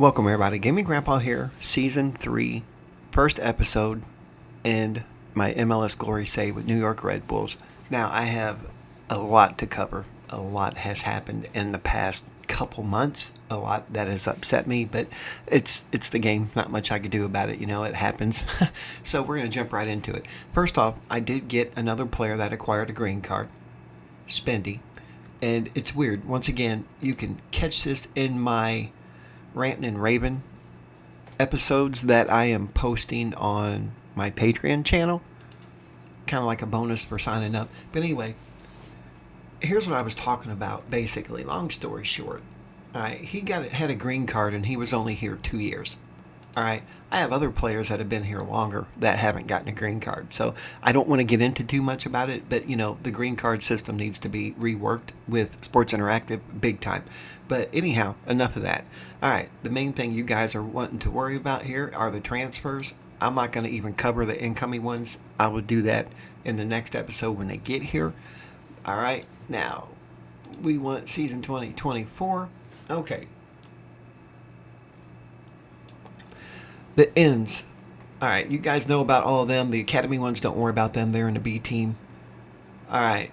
Welcome everybody, Gaming Grandpa here, Season 3, first episode, and my MLS glory save with New York Red Bulls. Now, I have a lot to cover. A lot has happened in the past couple months. A lot that has upset me, but it's the game. Not much I could do about it. It happens. So we're going to jump right into it. First off, I did get another player that acquired a green card, Spendy. And it's weird. Once again, you can catch this in my Rantin' and Raving episodes that I am posting on my Patreon channel. Kind of like a bonus for signing up. But anyway, here's what I was talking about, basically. Long story short. Alright, he had a green card and he was only here 2 years. Alright, I have other players that have been here longer that haven't gotten a green card. So I don't want to get into too much about it, but the green card system needs to be reworked with Sports Interactive big time. But anyhow, enough of that. Alright, the main thing you guys are wanting to worry about here are the transfers. I'm not going to even cover the incoming ones. I will do that in the next episode when they get here. Alright, now, we want season 2024. Okay. The ends. Alright, you guys know about all of them. The academy ones, don't worry about them. They're in the B team. Alright,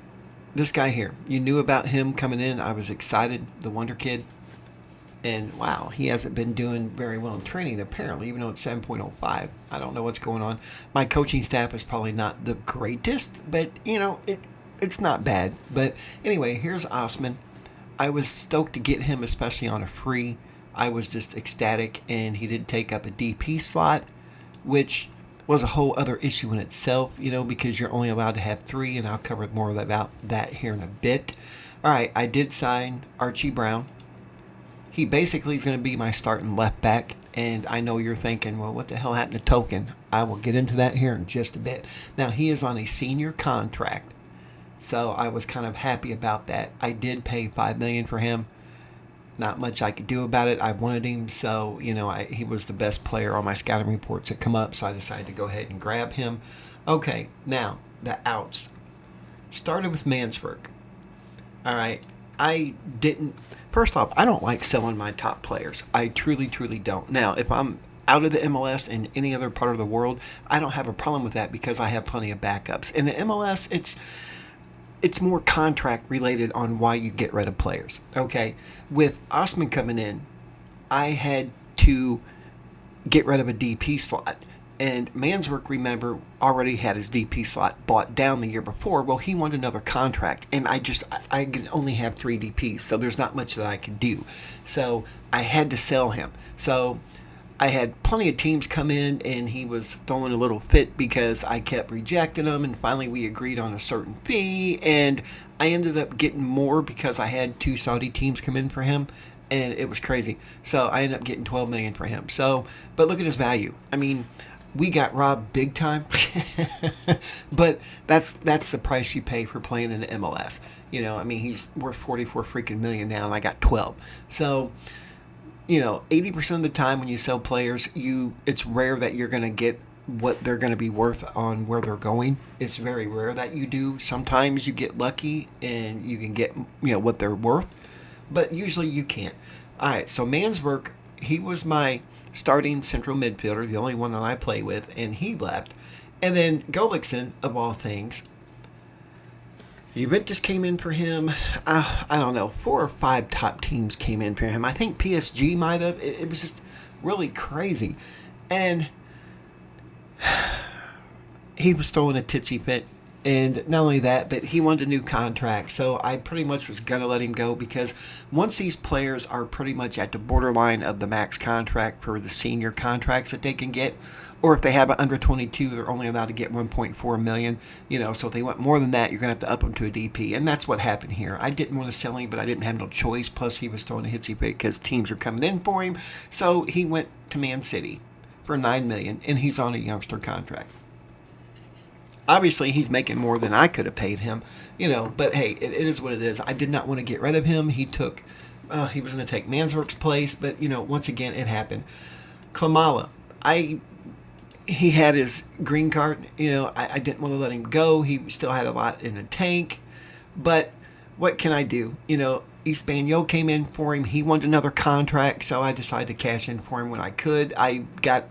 this guy here. You knew about him coming in. I was excited. The Wonder Kid. And wow, he hasn't been doing very well in training apparently, even though it's 7.05. I don't know what's going on. My coaching staff is probably not the greatest, but it's not bad. But anyway, here's Osman. I was stoked to get him, especially on a free. I was just ecstatic, and he did take up a DP slot, which was a whole other issue in itself, because you're only allowed to have 3, and I'll cover more about that here in a bit. All right, I did sign Archie Brown. He basically is going to be my starting left back, and I know you're thinking, well, what the hell happened to Token? I will get into that here in just a bit. Now, he is on a senior contract, so I was kind of happy about that. I did pay $5 million for him. Not much I could do about it. I wanted him, so, he was the best player on my scouting reports that come up, so I decided to go ahead and grab him. Okay, now, the outs. Started with Mansburg. All right, first off, I don't like selling my top players. I truly, truly don't. Now, if I'm out of the MLS in any other part of the world, I don't have a problem with that because I have plenty of backups. In the MLS, it's more contract related on why you get rid of players. Okay, with Osman coming in, I had to get rid of a DP slot. And Manswork, remember, already had his DP slot bought down the year before. Well, he wanted another contract, and I can only have 3 DPs, so there's not much that I could do. So I had to sell him. So I had plenty of teams come in, and he was throwing a little fit because I kept rejecting them, and finally we agreed on a certain fee, and I ended up getting more because I had 2 Saudi teams come in for him, and it was crazy. So I ended up getting $12 million for him. So, but look at his value. I mean, we got robbed big time, but that's the price you pay for playing in the MLS. He's worth 44 freaking million now, and I got 12. So, 80% of the time when you sell players, it's rare that you're going to get what they're going to be worth on where they're going. It's very rare that you do. Sometimes you get lucky and you can get what they're worth, but usually you can't. All right, so Mansburg, he was my starting central midfielder, the only one that I play with, and he left. And then Gullikson, of all things, Juventus came in for him. I don't know, 4 or 5 top teams came in for him. I think PSG might have. It was just really crazy. And he was throwing a titsy fit. And not only that, but he wanted a new contract. So I pretty much was going to let him go because once these players are pretty much at the borderline of the max contract for the senior contracts that they can get, or if they have an under 22, they're only allowed to get 1.4 million. So if they want more than that, you're going to have to up them to a DP. And that's what happened here. I didn't want to sell him, but I didn't have no choice. Plus, he was throwing a hitsy fit because teams are coming in for him. So he went to Man City for $9 million, and he's on a youngster contract. Obviously, he's making more than I could have paid him, but hey, it is what it is. I did not want to get rid of him. He was going to take Manswork's place, but, once again, it happened. Klamala, he had his green card. I didn't want to let him go. He still had a lot in the tank, but what can I do? Espanol came in for him. He wanted another contract, so I decided to cash in for him when I could. I got,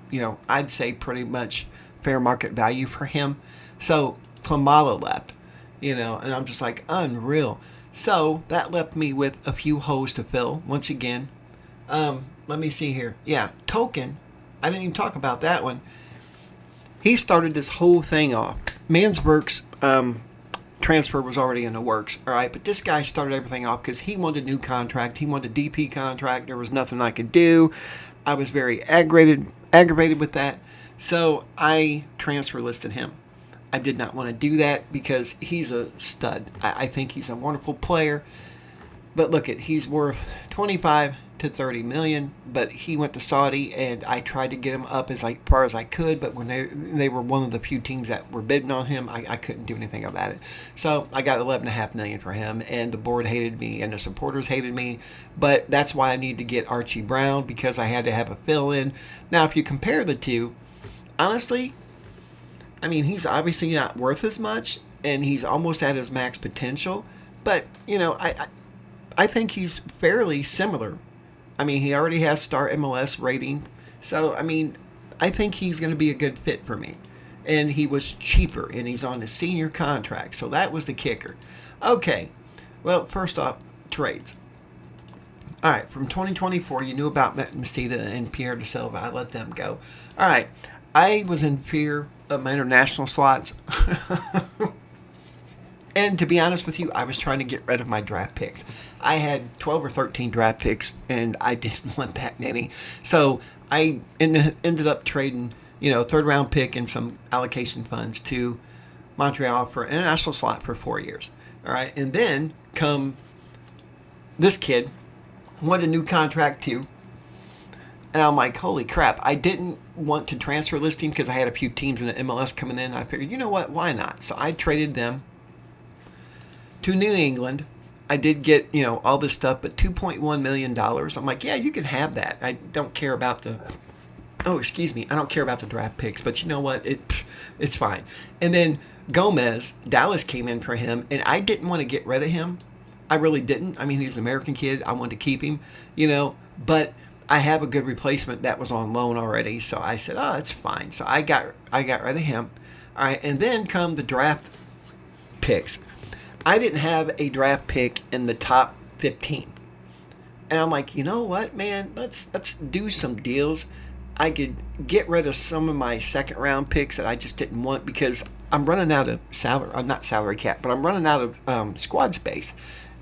I'd say pretty much fair market value for him. So Klamalo left, and I'm just like, unreal. So that left me with a few holes to fill once again. Let me see here. Yeah, Token. I didn't even talk about that one. He started this whole thing off. Mansburg's transfer was already in the works, all right? But this guy started everything off because he wanted a new contract. He wanted a DP contract. There was nothing I could do. I was very aggravated with that. So I transfer listed him. I did not want to do that because he's a stud. I think he's a wonderful player. But look he's worth 25 to 30 million, but he went to Saudi and I tried to get him up as far as I could, but when they were one of the few teams that were bidding on him, I couldn't do anything about it. So I got 11.5 million for him, and the board hated me and the supporters hated me, but that's why I need to get Archie Brown, because I had to have a fill-in. Now if you compare the two, honestly, I mean, he's obviously not worth as much and he's almost at his max potential, but I think he's fairly similar. I mean, he already has star MLS rating. So, I mean, I think he's going to be a good fit for me. And he was cheaper, and he's on a senior contract. So that was the kicker. Okay. Well, first off, trades. All right. From 2024, you knew about Mestida and Pierre de Silva. I let them go. All right. I was in fear of my international slots. And to be honest with you, I was trying to get rid of my draft picks. I had 12 or 13 draft picks, and I didn't want that many. So I ended up trading, third round pick and some allocation funds to Montreal for an international slot for 4 years. All right. And then come this kid, wanted a new contract too. And I'm like, holy crap. I didn't want to transfer list him because I had a few teams in the MLS coming in. I figured, you know what? Why not? So I traded them to New England. I did get, all this stuff, but $2.1 million. I'm like, yeah, you can have that. I don't care about I don't care about the draft picks, but you know what? It's fine. And then Gomez, Dallas came in for him, and I didn't want to get rid of him. I really didn't. I mean, he's an American kid. I wanted to keep him, but I have a good replacement that was on loan already. So I said, oh, it's fine. So I got rid of him. All right. And then come the draft picks. I didn't have a draft pick in the top 15. And I'm like, you know what, man? Let's do some deals. I could get rid of some of my second round picks that I just didn't want because I'm running out of salary. I'm not salary cap, but I'm running out of squad space.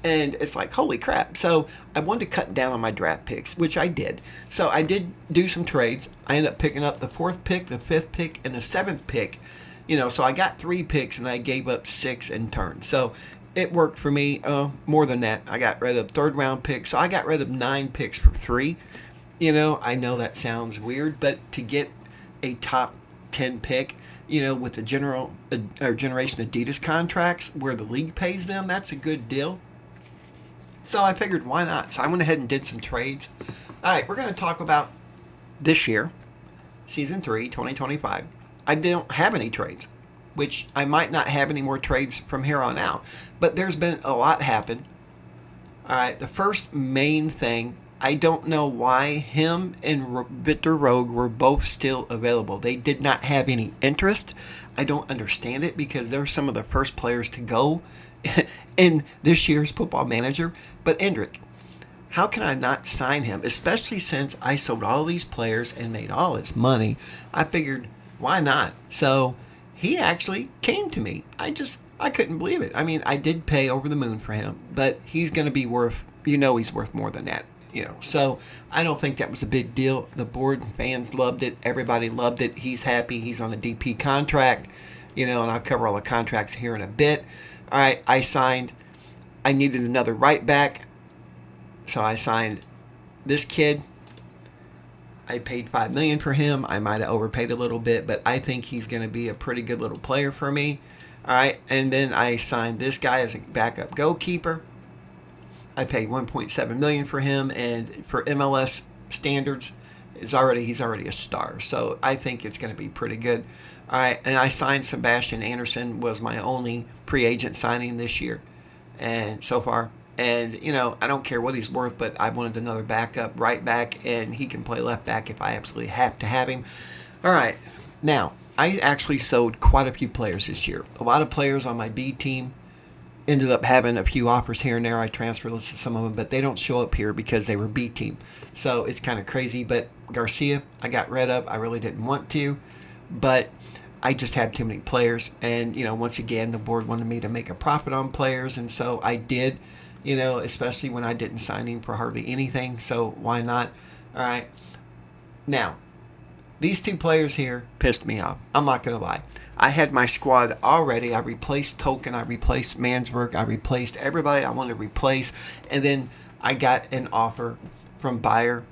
And it's like, holy crap. So I wanted to cut down on my draft picks, which I did. So I did do some trades. I ended up picking up the 4th pick, the 5th pick, and the 7th pick. So I got 3 picks and I gave up 6 in turn. So it worked for me. More than that, I got rid of 3rd round picks. So I got rid of 9 picks for 3. I know that sounds weird, but to get a top 10 pick, with the generation Adidas contracts where the league pays them, that's a good deal. So I figured, why not? So I went ahead and did some trades. All right, we're going to talk about this year, Season 3, 2025. I don't have any trades, which I might not have any more trades from here on out. But there's been a lot happen. All right, the first main thing, I don't know why him and Victor Rogue were both still available. They did not have any interest. I don't understand it because they're some of the first players to go in this year's Football Manager. But Endrick, how can I not sign him? Especially since I sold all these players and made all this money. I figured, why not? So he actually came to me. I couldn't believe it. I mean, I did pay over the moon for him, but he's going to be worth, he's worth more than that. So I don't think that was a big deal. The board and fans loved it. Everybody loved it. He's happy. He's on a DP contract, and I'll cover all the contracts here in a bit. All right, I needed another right back, so I signed this kid. I paid $5 million for him. I might have overpaid a little bit, but I think he's going to be a pretty good little player for me. All right, and then I signed this guy as a backup goalkeeper. I paid $1.7 million for him, and for MLS standards, he's already a star. So I think it's going to be pretty good. All right, and I signed Sebastian Anderson, was my only free agent signing this year, and so far And, I don't care what he's worth, but I wanted another backup right back, and he can play left back if I absolutely have to have him. All right. Now, I actually sold quite a few players this year. A lot of players on my B team ended up having a few offers here and there. I transfer listed some of them, but they don't show up here because they were B team. So it's kind of crazy. But Garcia, I got rid of. I really didn't want to, but I just had too many players. And, once again, the board wanted me to make a profit on players. And so I did, especially when I didn't sign him for hardly anything. So why not? All right. Now, these two players here pissed me off. I'm not going to lie. I had my squad already. I replaced Token. I replaced Mansberg. I replaced everybody I wanted to replace. And then I got an offer from Bayer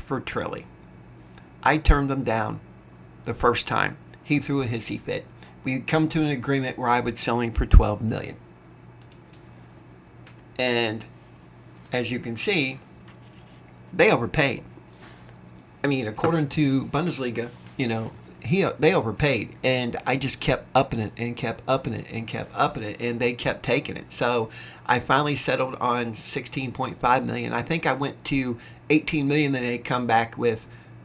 for Trilly. I turned them down the first time. He threw a hissy fit. We come to an agreement where I would sell him for $12 million. And as you can see, they overpaid. I mean, according to Bundesliga, they overpaid, and I just kept upping it and kept upping it and kept upping it, and they kept taking it. So I finally settled on 16.5 million. I think I went to 18 million, and they come back with,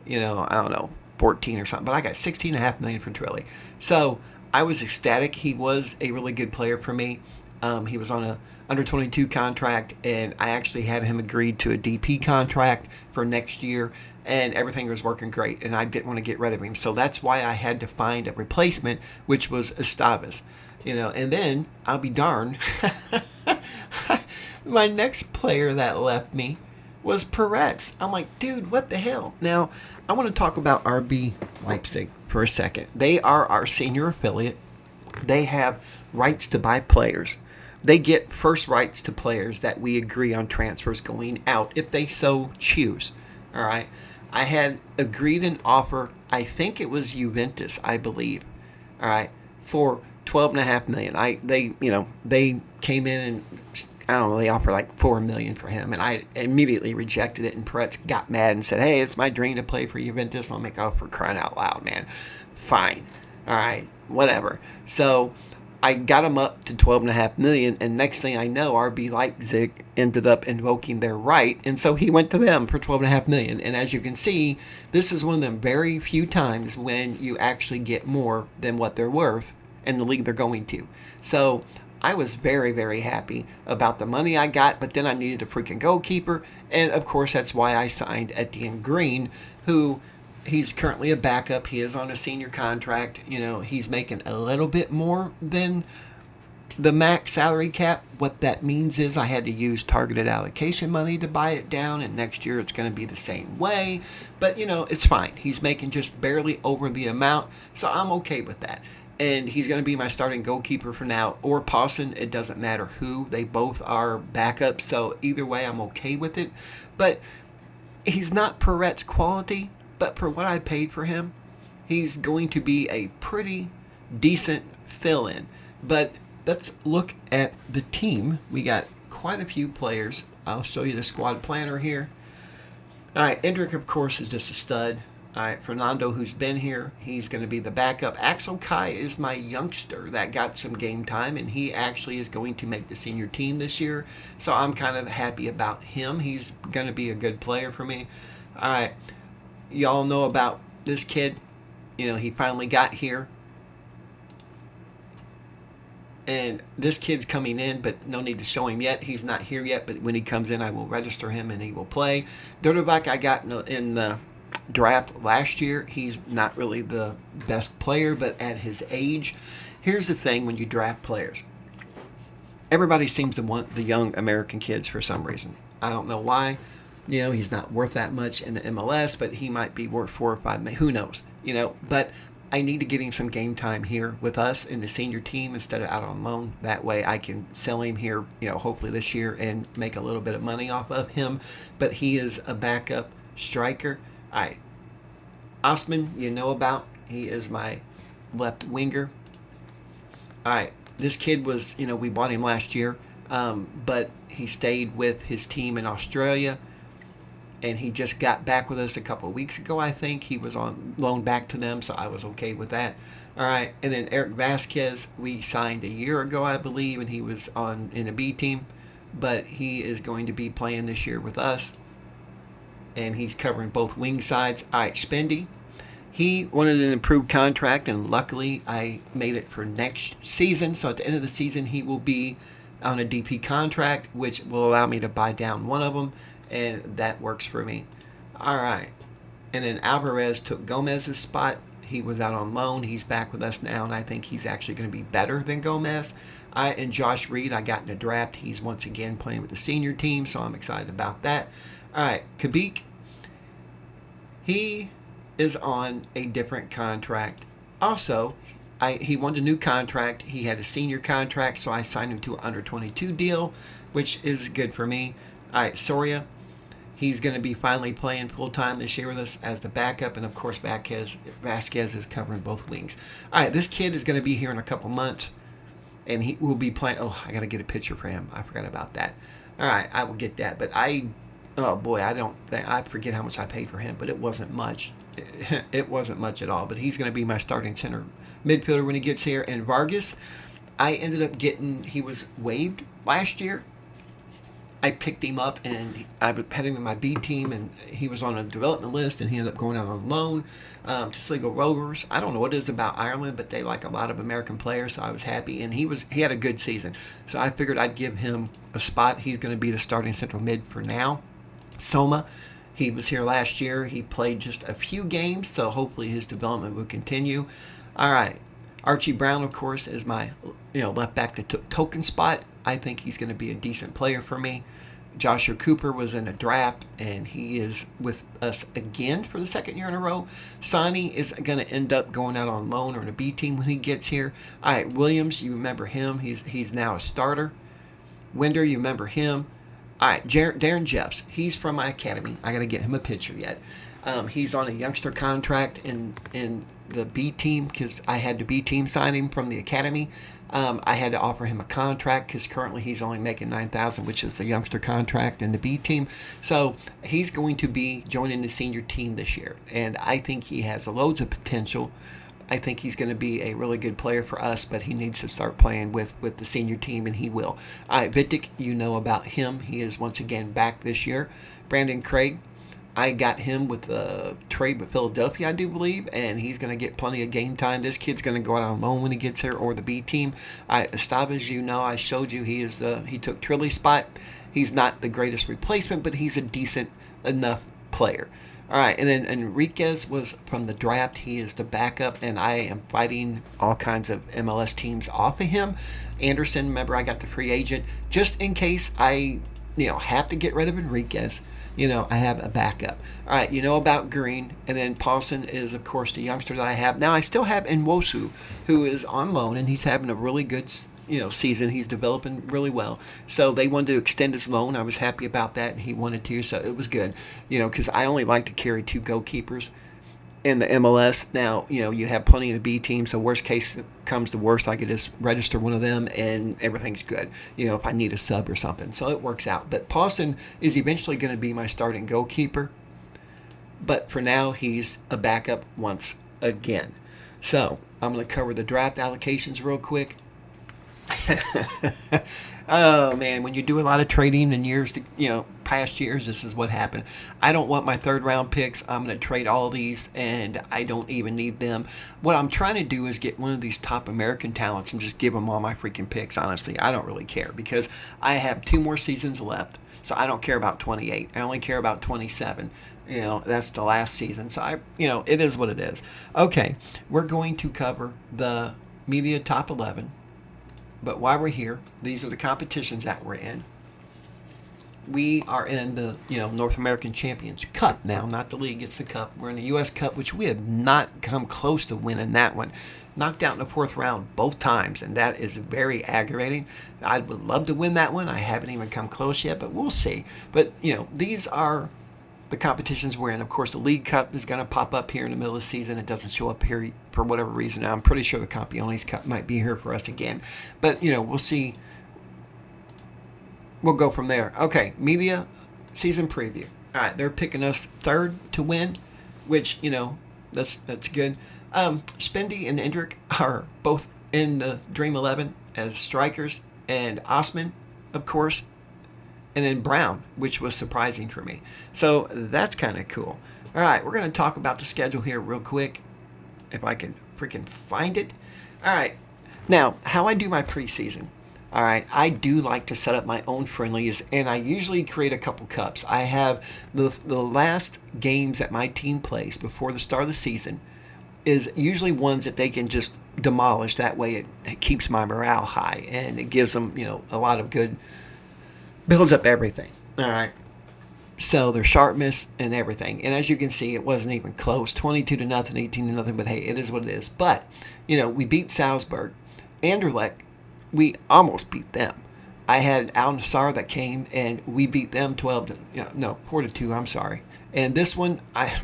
I don't know, 14 or something. But I got 16.5 million for Trilly. So I was ecstatic. He was a really good player for me. He was on a under 22 contract, and I actually had him agreed to a DP contract for next year, and everything was working great, and I didn't want to get rid of him. So that's why I had to find a replacement, which was Estavas. And then I'll be darned, my next player that left me was Peretz. I'm like, dude, what the hell? Now, I want to talk about RB Leipzig for a second. They are our senior affiliate. They have rights to buy players. They get first rights to players that we agree on transfers going out if they so choose. All right. I had agreed an offer. I think it was Juventus, I believe. All right, for $12.5 million. They came in and I don't know. They offered like $4 million for him, and I immediately rejected it. And Peretz got mad and said, "Hey, it's my dream to play for Juventus." I'm like, "Oh, for crying out loud, man! Fine, all right, whatever." So I got him up to $12.5 million, and next thing I know, RB Leipzig ended up invoking their right, and so he went to them for $12.5 million. And as you can see, this is one of them very few times when you actually get more than what they're worth in the league they're going to. So I was very, very happy about the money I got, but then I needed a freaking goalkeeper, and of course that's why I signed Etienne Green, who he's currently a backup. He is on a senior contract. He's making a little bit more than the max salary cap. What that means is I had to use targeted allocation money to buy it down, and next year it's going to be the same way. But, it's fine. He's making just barely over the amount, so I'm okay with that. And he's going to be my starting goalkeeper for now, or Pawson. It doesn't matter who. They both are backups, so either way I'm okay with it. But he's not Peretz quality. But for what I paid for him, he's going to be a pretty decent fill-in. But let's look at the team. We got quite a few players. I'll show you the squad planner here. All right, Endrick, of course, is just a stud. All right, Fernando, who's been here, he's going to be the backup. Axel Kai is my youngster that got some game time, and he actually is going to make the senior team this year. So I'm kind of happy about him. He's going to be a good player for me. All right. Y'all know about this kid. He finally got here. And this kid's coming in, but no need to show him yet. He's not here yet, but when he comes in, I will register him and he will play. Dodovac I got in the draft last year. He's not really the best player, but at his age, here's the thing when you draft players. Everybody seems to want the young American kids for some reason. I don't know why. He's not worth that much in the MLS, but he might be worth 4 or 5 million. Who knows? But I need to get him some game time here with us in the senior team instead of out on loan. That way I can sell him here, hopefully this year and make a little bit of money off of him. But he is a backup striker. All right. Osman, about. He is my left winger. All right. This kid was, we bought him last year, but he stayed with his team in Australia. And he just got back with us a couple of weeks ago, I think. He was on loan back to them, so I was okay with that. All right, and then Eric Vasquez, we signed a year ago, I believe, and he was in a B team. but he is going to be playing this year with us, and he's covering both wing sides. All right, Spendy. He wanted an improved contract, and luckily I made it for next season. So at the end of the season, he will be on a DP contract, which will allow me to buy down one of them, and that works for me. All right. And then Alvarez took Gomez's spot. He was out on loan. He's back with us now, and I think he's actually going to be better than Gomez. And Josh Reed, I got in the draft. He's once again playing with the senior team, so I'm excited about that. All right, Kabik, he is on a different contract. Also, he wanted a new contract. He had a senior contract, so I signed him to an under 22 deal, which is good for me. All right, Soria, he's going to be finally playing full time this year with us as the backup, and of course Vasquez is covering both wings. All right, this kid is going to be here in a couple months, and he will be playing. Oh, I got to get a picture for him. I forgot about that. All right, I will get that. But oh boy, I forget how much I paid for him, but it wasn't much. It wasn't much at all. But he's going to be my starting center midfielder when he gets here. And Vargas, I ended up getting. He was waived last year. I picked him up, and I had him in my B team, and he was on a development list, and he ended up going out on loan to Sligo Rovers. I don't know what it is about Ireland, but they like a lot of American players, so I was happy, and he had a good season. So I figured I'd give him a spot. He's going to be the starting central mid for now. Soma, he was here last year. He played just a few games, so hopefully his development will continue. All right. Archie Brown, of course, is my left back that took token spot. I think he's going to be a decent player for me. Joshua Cooper was in a draft, and he is with us again for the second year in a row. Sonny is going to end up going out on loan or in a B team when he gets here. All right, Williams, you remember him. He's now a starter. Winder, you remember him. All right, Darren Jeffs, he's from my academy. I got to get him a picture yet. He's on a youngster contract in the B team because I had the B team sign him from the academy. I had to offer him a contract because currently he's only making $9,000, which is the youngster contract in the B team. So he's going to be joining the senior team this year, and I think he has loads of potential. I think he's going to be a really good player for us, but he needs to start playing with the senior team, and he will. All right, Vitic, you know about him. He is once again back this year. Brandon Craig, I got him with a trade with Philadelphia, I do believe, and he's going to get plenty of game time. This kid's going to go out on loan when he gets here, or the B team. Estaves, you know, I showed you he took Trilly's spot. He's not the greatest replacement, but he's a decent enough player. All right, and then Enriquez was from the draft. He is the backup, and I am fighting all kinds of MLS teams off of him. Anderson, remember, I got the free agent. Just in case I have to get rid of Enriquez, I have a backup. All right, you know about Green, and then Paulson is, of course, the youngster that I have. Now, I still have Nwosu, who is on loan, and he's having a really good season. He's developing really well. So they wanted to extend his loan. I was happy about that, and he wanted to, so it was good. Because I only like to carry 2 goalkeepers in the MLS. Now, you have plenty of the B team, so worst case comes to worst, I could just register one of them, and everything's good, if I need a sub or something. So it works out. But Paulson is eventually going to be my starting goalkeeper. But for now, he's a backup once again. So I'm going to cover the draft allocations real quick. Oh man, when you do a lot of trading in past years, this is what happened. I don't want my 3rd round picks. I'm going to trade all these, and I don't even need them. What I'm trying to do is get one of these top American talents and just give them all my freaking picks. Honestly, I don't really care because I have 2 more seasons left, so I don't care about 28. I only care about 27. That's the last season, so it is what it is. Okay, we're going to cover the media top 11. But while we're here, these are the competitions that we're in. We are in the North American Champions Cup now, not the league, it's the cup. We're in the U.S. Cup, which we have not come close to winning that one. Knocked out in the 4th round both times, and that is very aggravating. I would love to win that one. I haven't even come close yet, but we'll see. But, these are the competitions we're in. Of course, the League Cup is going to pop up here in the middle of the season. It doesn't show up here for whatever reason. Now, I'm pretty sure the Campiones Cup might be here for us again. But, we'll see. We'll go from there. Okay, media season preview. All right, they're picking us 3rd to win, which, that's good. Spendy and Endrick are both in the Dream 11 as strikers. And Osman, of course, and then Brown, which was surprising for me. So that's kind of cool. All right, we're going to talk about the schedule here real quick, if I can freaking find it. All right, now how I do my preseason. All right, I do like to set up my own friendlies, and I usually create a couple cups. I have the last games that my team plays before the start of the season is usually ones that they can just demolish. That way, it keeps my morale high, and it gives them, a lot of good, builds up everything. All right. So their sharpness and everything. And as you can see, it wasn't even close. 22-0, 18-0. But hey, it is what it is. But we beat Salzburg, Anderlecht. We almost beat them. I had Al Nassr that came and we beat them 4-2. I'm sorry. And this one,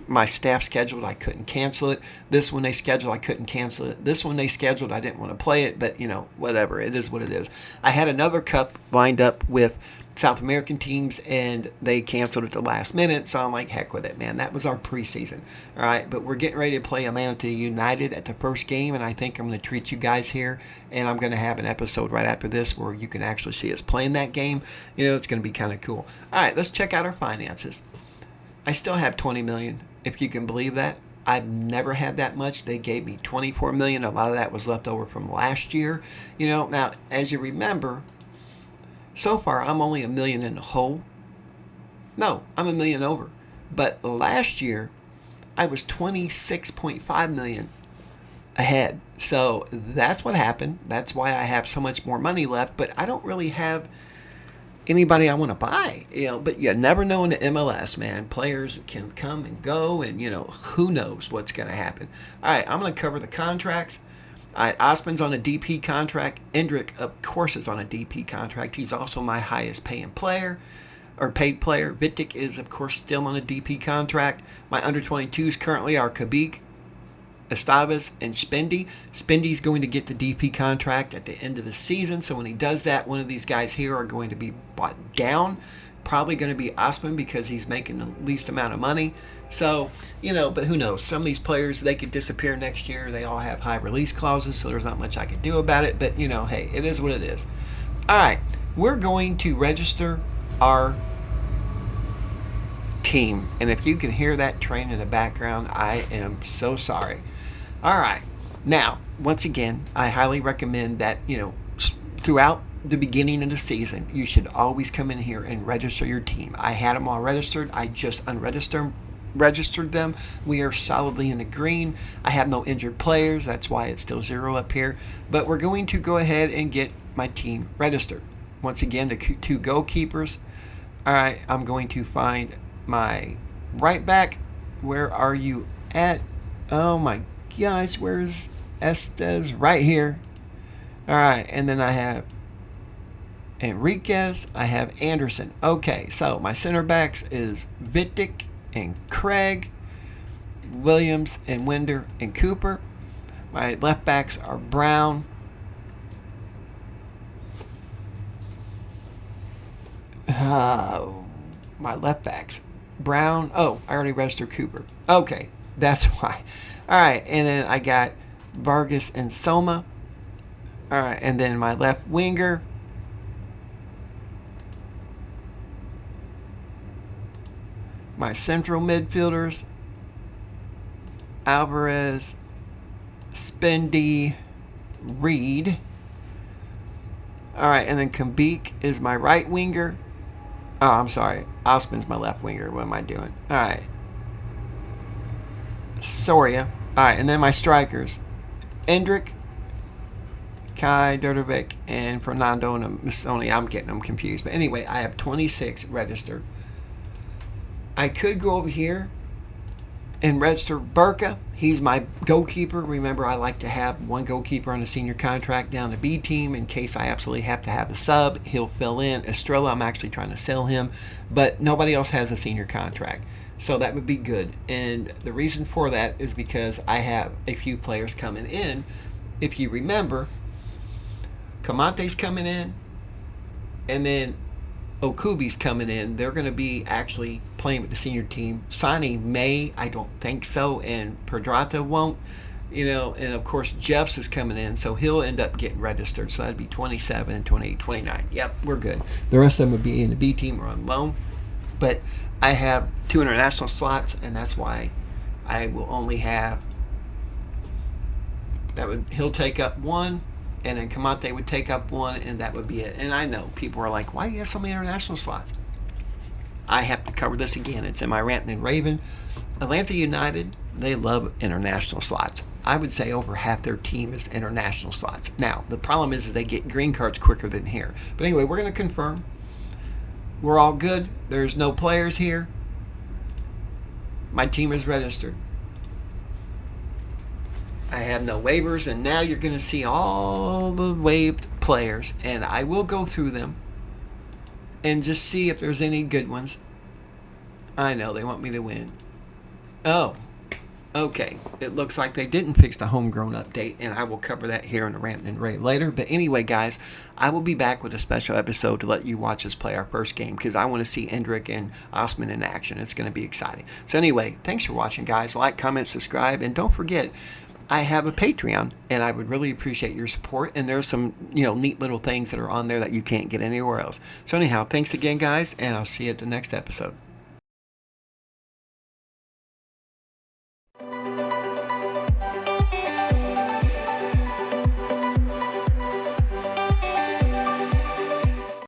my staff scheduled. I couldn't cancel it. This one they scheduled. I couldn't cancel it. This one they scheduled. I didn't want to play it. But whatever. It is what it is. I had another cup lined up with South American teams, and they canceled at the last minute, so I'm like, heck with it, man. That was our preseason. All right, but we're getting ready to play Atlanta United at the first game, and I think I'm going to treat you guys here, and I'm going to have an episode right after this where you can actually see us playing that game. It's going to be kind of cool. All right, let's check out our finances. I still have $20 million, if you can believe that. I've never had that much. They gave me $24 million. A lot of that was left over from last year. Now, as you remember, so far, I'm only $1 million in the hole. No, I'm $1 million over. But last year, I was $26.5 million ahead. So that's what happened. That's why I have so much more money left. But I don't really have anybody I want to buy. But you never know in the MLS, man. Players can come and go, and who knows what's going to happen. All right, I'm going to cover the contracts. Osman's on a DP contract. Endrick, of course, is on a DP contract. He's also my highest paid player. Vitic is, of course, still on a DP contract. My under-22s currently are Kabik, Estavas, and Spendy. Spendy's going to get the DP contract at the end of the season. So when he does that, one of these guys here are going to be bought down. Probably going to be Osman because he's making the least amount of money. So, but who knows? Some of these players, they could disappear next year. They all have high release clauses, so there's not much I can do about it. But, hey, it is what it is. All right, we're going to register our team. And if you can hear that train in the background, I am so sorry. All right. Now, once again, I highly recommend that, throughout the beginning of the season, you should always come in here and register your team. I had them all registered. I just registered them. We are solidly in the green. I have no injured players. That's why it's still 0 up here. But we're going to go ahead and get my team registered. Once again, the 2 goalkeepers. All right, I'm going to find my right back. Where are you at? Oh my gosh, where's Estes? Right here. All right, and then I have Enriquez. I have Anderson. Okay, so my center backs is Vitic and Craig, Williams and Winder and Cooper. My left backs are Brown, my left backs, Brown. Oh, I already registered Cooper. Okay, that's why. All right, and then I got Vargas and Soma. All right, and then my left winger, my central midfielders, Alvarez, Spendy, Reed. All right, and then Kambik is my right winger. Oh, I'm sorry. Osman's my left winger. What am I doing? All right. Soria. All right, and then my strikers, Endrick, Kai Derdovic, and Fernando Missoni. I'm getting them confused. But anyway, I have 26 registered. I could go over here and register Burka. He's my goalkeeper. Remember, I like to have one goalkeeper on a senior contract down the B team in case I absolutely have to have a sub. He'll fill in. Estrella, I'm actually trying to sell him, but nobody else has a senior contract. So that would be good. And the reason for that is because I have a few players coming in. If you remember, Kamante's coming in, and then Okubi's coming in. They're going to be actually playing with the senior team. Sani may, I don't think so, and Pedrata won't. And of course Jeff's is coming in, so he'll end up getting registered. So that'd be 27, 28, 29. Yep, we're good. The rest of them would be in the B team or on loan. But I have 2 international slots, and that's why I will only have he'll take up 1, and then Kamate would take up 1, and that would be it. And I know people are like, why do you have so many international slots? I have to cover this again. It's in my rant and raving. Atlanta United, they love international slots. I would say over half their team is international slots. Now, the problem is they get green cards quicker than here. But anyway, we're going to confirm. We're all good. There's no players here. My team is registered. I have no waivers, and now you're going to see all the waived players, and I will go through them and just see if there's any good ones. I know they want me to win. Oh, okay. It looks like they didn't fix the homegrown update, and I will cover that here in the rant and rave later. But anyway, guys, I will be back with a special episode to let you watch us play our first game, because I want to see Endrick and Osman in action. It's going to be exciting. So anyway, thanks for watching, guys. Like, comment, subscribe, and don't forget, I have a Patreon, and I would really appreciate your support. And there's some, neat little things that are on there that you can't get anywhere else. So anyhow, thanks again, guys, and I'll see you at the next episode.